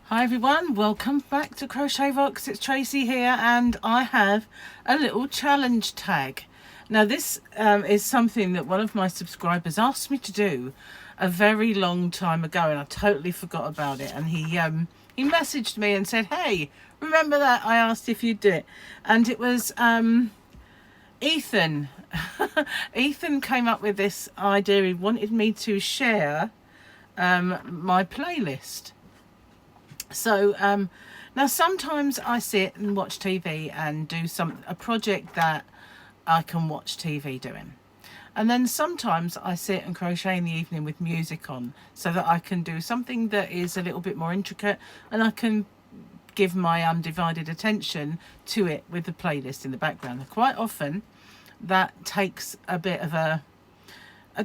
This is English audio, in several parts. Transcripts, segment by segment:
Hi everyone, welcome back to Crochet Rocks. It's Tracy here and I have a little challenge tag. Now this is something that one of my subscribers asked me to do a very long time ago and I totally forgot about it, and he messaged me and said, hey, remember that I asked if you'd do it? And it was Ethan. Ethan came up with this idea. He wanted me to share my playlist. So now sometimes I sit and watch TV and do a project that I can watch TV doing, and then sometimes I sit and crochet in the evening with music on so that I can do something that is a little bit more intricate and I can give my undivided attention to it with the playlist in the background. And quite often that takes a bit of a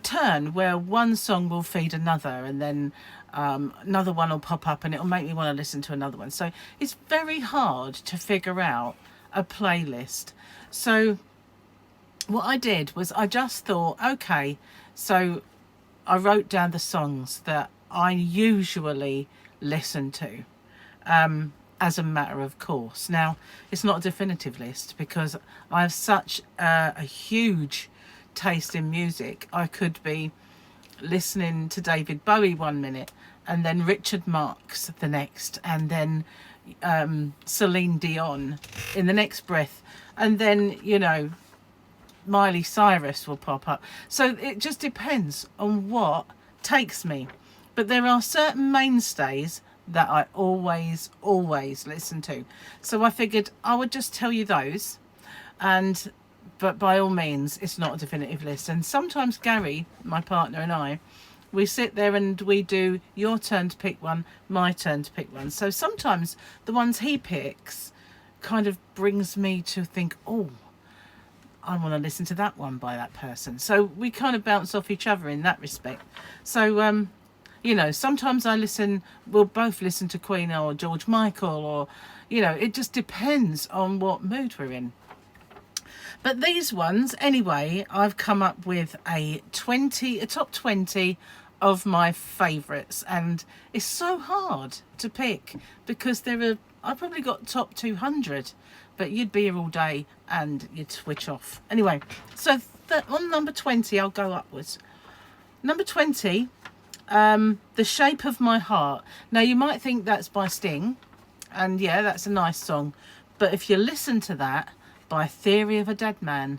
turn where one song will feed another, and then another one will pop up and it'll make me want to listen to another one. So it's very hard to figure out a playlist. So what I did was I just thought, okay, so I wrote down the songs that I usually listen to as a matter of course. Now, it's not a definitive list because I have such a huge taste in music. I could be listening to David Bowie one minute and then Richard Marx the next, and then Celine Dion in the next breath, and then, you know, Miley Cyrus will pop up. So it just depends on what takes me. But there are certain mainstays that I always listen to. So I figured I would just tell you those, but by all means, it's not a definitive list. And sometimes Gary, my partner, and I, we sit there and we do your turn to pick one, my turn to pick one. So sometimes the ones he picks kind of brings me to think, oh, I want to listen to that one by that person. So we kind of bounce off each other in that respect. So, you know, sometimes we'll both listen to Queen or George Michael, or, you know, it just depends on what mood we're in. But these ones, anyway, I've come up with a top 20 of my favourites, and it's so hard to pick because I've probably got top 200, but you'd be here all day and you'd switch off. Anyway, so on number 20, I'll go upwards. Number 20, The Shape of My Heart. Now, you might think that's by Sting, and yeah, that's a nice song, but if you listen to that, by Theory of a Dead Man,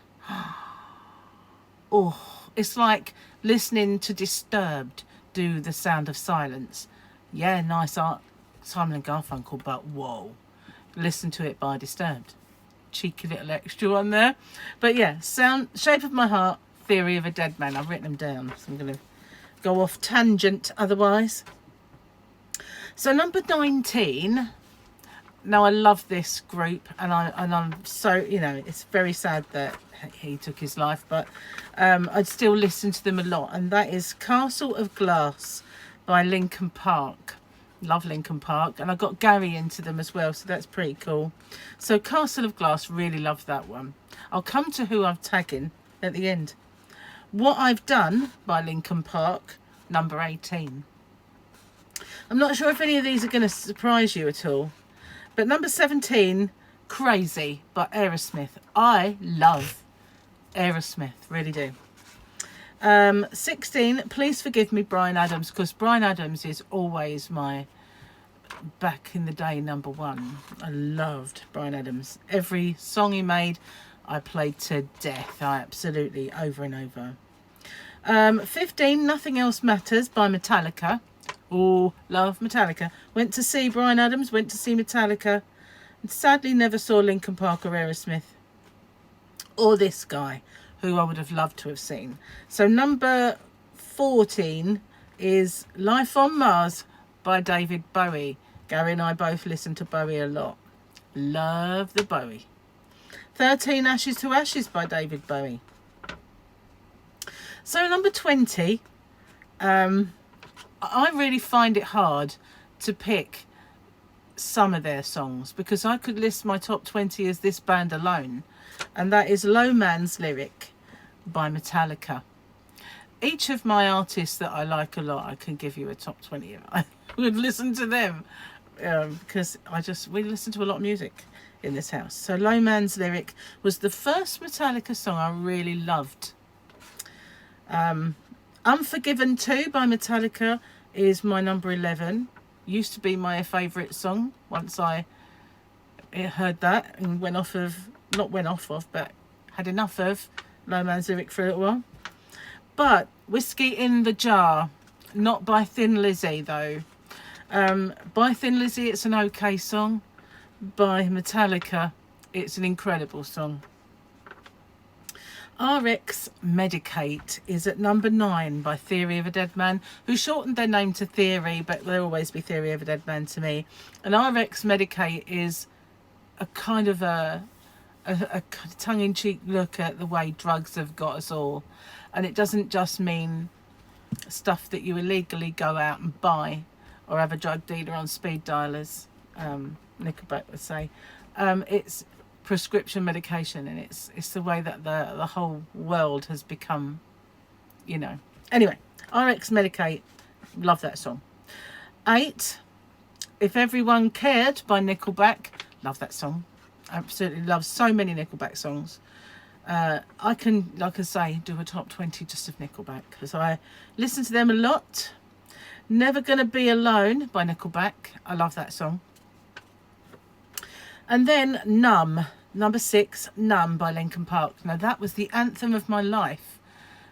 oh, it's like listening to Disturbed do The Sound of Silence. Yeah, nice art, Simon and Garfunkel, but whoa, listen to it by Disturbed. Cheeky little extra one there. But yeah, Shape of My Heart, Theory of a Dead Man. I've written them down, so I'm going to go off tangent otherwise. So number 19. Now, I love this group, and I'm so, you know, it's very sad that he took his life, but I'd still listen to them a lot, and that is Castle of Glass by Linkin Park. Love Linkin Park, and I got Gary into them as well, so that's pretty cool. So Castle of Glass, really love that one. I'll come to who I'm tagging at the end. What I've Done by Linkin Park, number 18. I'm not sure if any of these are going to surprise you at all. But number 17, Crazy by Aerosmith. I love Aerosmith, really do. 16, Please Forgive Me, Bryan Adams, because Bryan Adams is always my back in the day number one. I loved Bryan Adams. Every song he made, I played to death. I absolutely, over and over. 15, Nothing Else Matters by Metallica. Oh, love Metallica. Went to see Bryan Adams, went to see Metallica, and sadly never saw Linkin Park or Aerosmith, or this guy, who I would have loved to have seen. So number 14 is Life on Mars by David Bowie. Gary and I both listen to Bowie a lot. Love the Bowie. 13, Ashes to Ashes by David Bowie. So number 20, I really find it hard to pick some of their songs because I could list my top 20 as this band alone, and that is Low Man's Lyric by Metallica. Each of my artists that I like a lot, I can give you a top 20. I would listen to them because we listen to a lot of music in this house. So Low Man's Lyric was the first Metallica song I really loved. Unforgiven 2 by Metallica is my number 11. Used to be my favourite song once I heard that and but had enough of Low Man's Lyric for a little while. But Whiskey in the Jar, not by Thin Lizzy though. By Thin Lizzy, it's an okay song. By Metallica, it's an incredible song. RX Medicate is at number 9 by Theory of a Dead Man, who shortened their name to Theory, but they'll always be Theory of a Dead Man to me. And RX Medicate is a kind of a tongue-in-cheek look at the way drugs have got us all. And it doesn't just mean stuff that you illegally go out and buy or have a drug dealer on speed dialers, Nickelback would say. It's prescription medication, and it's the way that the whole world has become, you know. Anyway, RX Medicate, love that song. 8, If Everyone Cared by Nickelback, love that song. Absolutely love so many Nickelback songs. I can, like I say, do a top 20 just of Nickelback because I listen to them a lot. Never Gonna Be Alone by Nickelback, I love that song. And then Numb, number 6, Numb by Linkin Park. Now that was the anthem of my life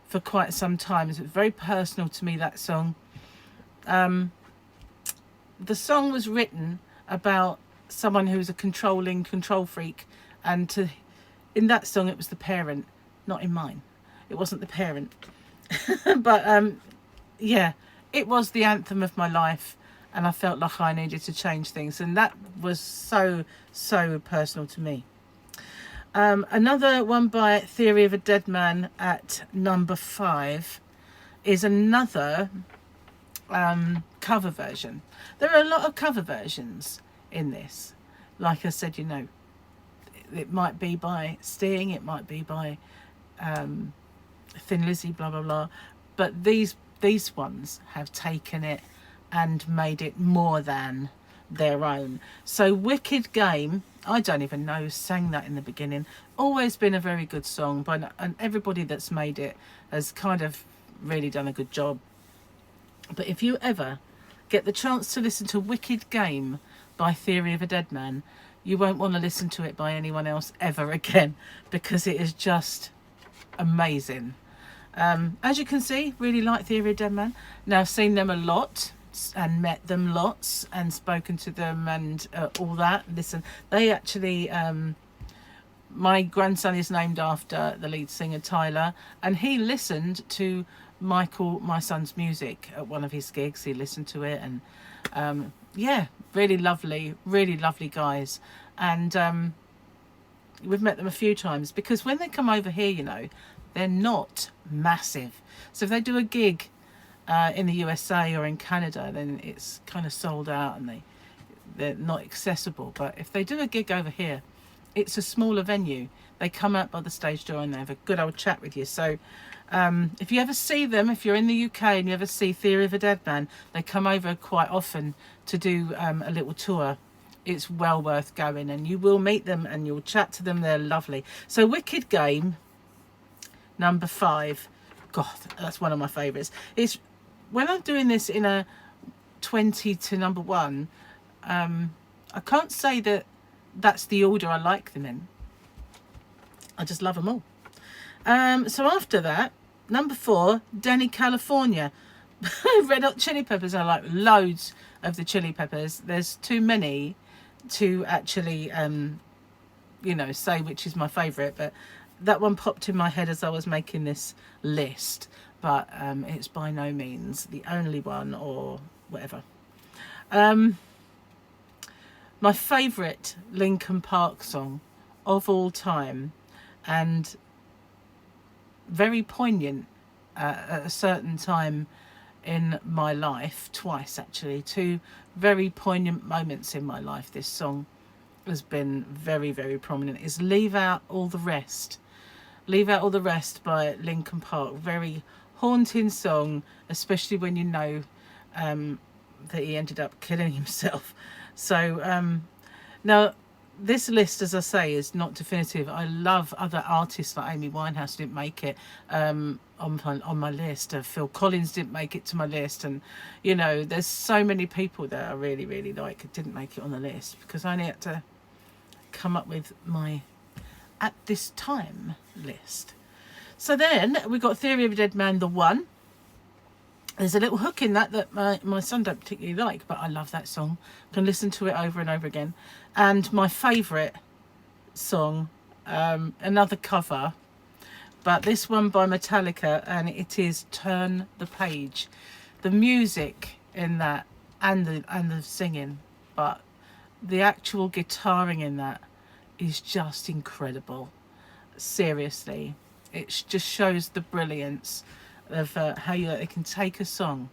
for quite some time. It was very personal to me, that song. The song was written about someone who's a control freak, and in that song it was the parent, not in mine. It wasn't the parent. But yeah, it was the anthem of my life, and I felt like I needed to change things, and that was so personal to me. Another one by Theory of a Dead Man at number 5 is another cover version. There are a lot of cover versions in this. Like I said, you know, it might be by Sting, it might be by Thin Lizzy, blah blah blah, but these ones have taken it and made it more than their own. So Wicked Game, I don't even know who sang that in the beginning. Always been a very good song, and everybody that's made it has kind of really done a good job. But if you ever get the chance to listen to Wicked Game by Theory of a Dead Man, you won't want to listen to it by anyone else ever again, because it is just amazing. As you can see, really like Theory of a Dead Man. Now I've seen them a lot and met them lots and spoken to them and all that. Listen, they actually, my grandson is named after the lead singer Tyler, and he listened to Michael, my son's music at one of his gigs. He listened to it, and yeah, really lovely guys. And we've met them a few times, because when they come over here, you know, they're not massive. So if they do a gig in the USA or in Canada, then it's kind of sold out and they're not accessible. But if they do a gig over here, it's a smaller venue. They come out by the stage door and they have a good old chat with you. So if you ever see them, if you're in the UK and you ever see Theory of a Dead Man, they come over quite often to do a little tour. It's well worth going, and you will meet them and you'll chat to them. They're lovely. So Wicked Game, number 5. God, that's one of my favourites. It's when I'm doing this in a 20 to number 1, I can't say that that's the order I like them in. I just love them all. So after that, number 4, Danny California. Red Hot Chili Peppers. I like loads of the Chili Peppers. There's too many to actually, you know, say which is my favourite. But that one popped in my head as I was making this list. But it's by no means the only one or whatever. My favourite Linkin Park song of all time, and very poignant at a certain time in my life, twice actually, 2 very poignant moments in my life. This song has been very prominent, is Leave Out All the Rest. Leave Out All the Rest by Linkin Park. Very haunting song, especially when you know that he ended up killing himself. So now this list, as I say, is not definitive. I love other artists like Amy Winehouse didn't make it on my list. Phil Collins didn't make it to my list, and you know, there's so many people that I really, really like that didn't make it on the list because I only had to come up with my at this time list. So then we got Theory of a Dead Man, the one. There's a little hook in that my son don't particularly like, but I love that song. I can listen to it over and over again. And my favourite song, another cover, but this one by Metallica, and it is Turn the Page. The music in that and the singing, but the actual guitaring in that is just incredible. Seriously, it just shows the brilliance of how they can take a song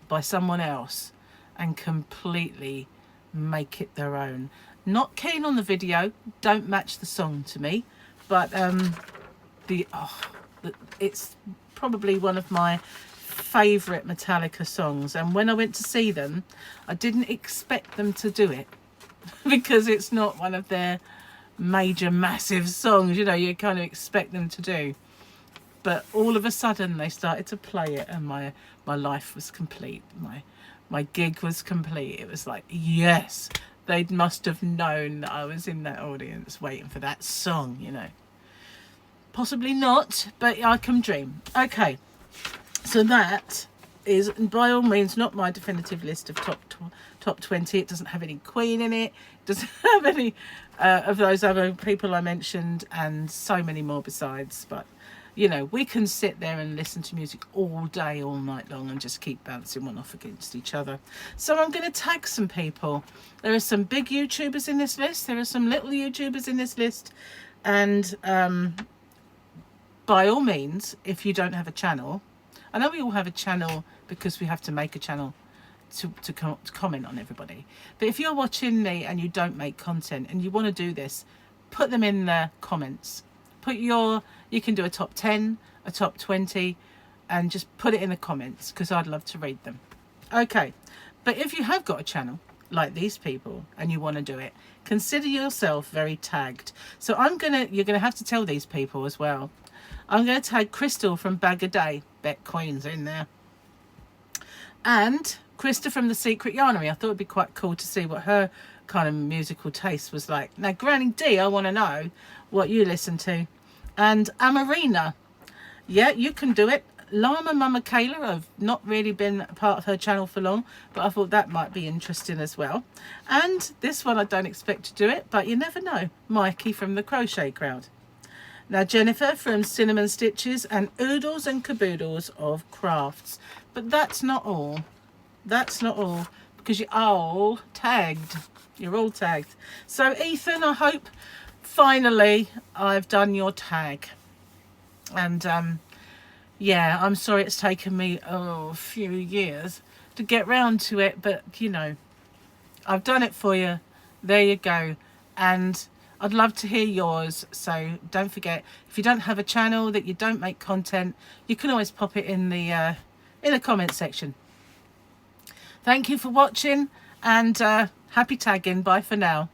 by someone else and completely make it their own. Not keen on the video, don't match the song to me, but it's probably one of my favourite Metallica songs, and when I went to see them I didn't expect them to do it because it's not one of their major massive songs, you know, you kind of expect them to do. But all of a sudden they started to play it and my life was complete. My gig was complete. It was like, yes, they must have known that I was in that audience waiting for that song, you know. Possibly not, but I can dream. Okay, so that is by all means not my definitive list of top 20. It doesn't have any Queen in it. It doesn't have any of those other people I mentioned, and so many more besides. But you know, we can sit there and listen to music all day, all night long, and just keep bouncing one off against each other. So I'm going to tag some people. There are some big YouTubers in this list. There are some little YouTubers in this list. And by all means, if you don't have a channel, I know we all have a channel because we have to make a channel to comment on everybody. But if you're watching me and you don't make content and you want to do this, put them in the comments. You can do a top 10, a top 20, and just put it in the comments because I'd love to read them. Okay, but if you have got a channel like these people and you want to do it, consider yourself very tagged. So you're gonna have to tell these people as well. I'm gonna tag Crystal from Bag a Day, Bet Queen's in there, and Christa from The Secret Yarnery. I thought it'd be quite cool to see what her kind of musical taste was like. Now Granny D, I want to know what you listen to. And Amoreena, yeah, you can do it. Llama Mama Kayla, I've not really been a part of her channel for long, but I thought that might be interesting as well. And this one I don't expect to do it, but you never know. Mikey from the Crochet Crowd. Now Jennifer from Cinnamon Stitches, and Oodles and Caboodles of Crafts. But that's not all. That's not all, because you're all tagged. You're all tagged. So Ethan, I hope finally I've done your tag. And yeah, I'm sorry it's taken me a few years to get round to it, but you know, I've done it for you. There you go. And I'd love to hear yours, so don't forget, if you don't have a channel, that you don't make content, you can always pop it in the comment section. Thank you for watching, and happy tagging. Bye for now.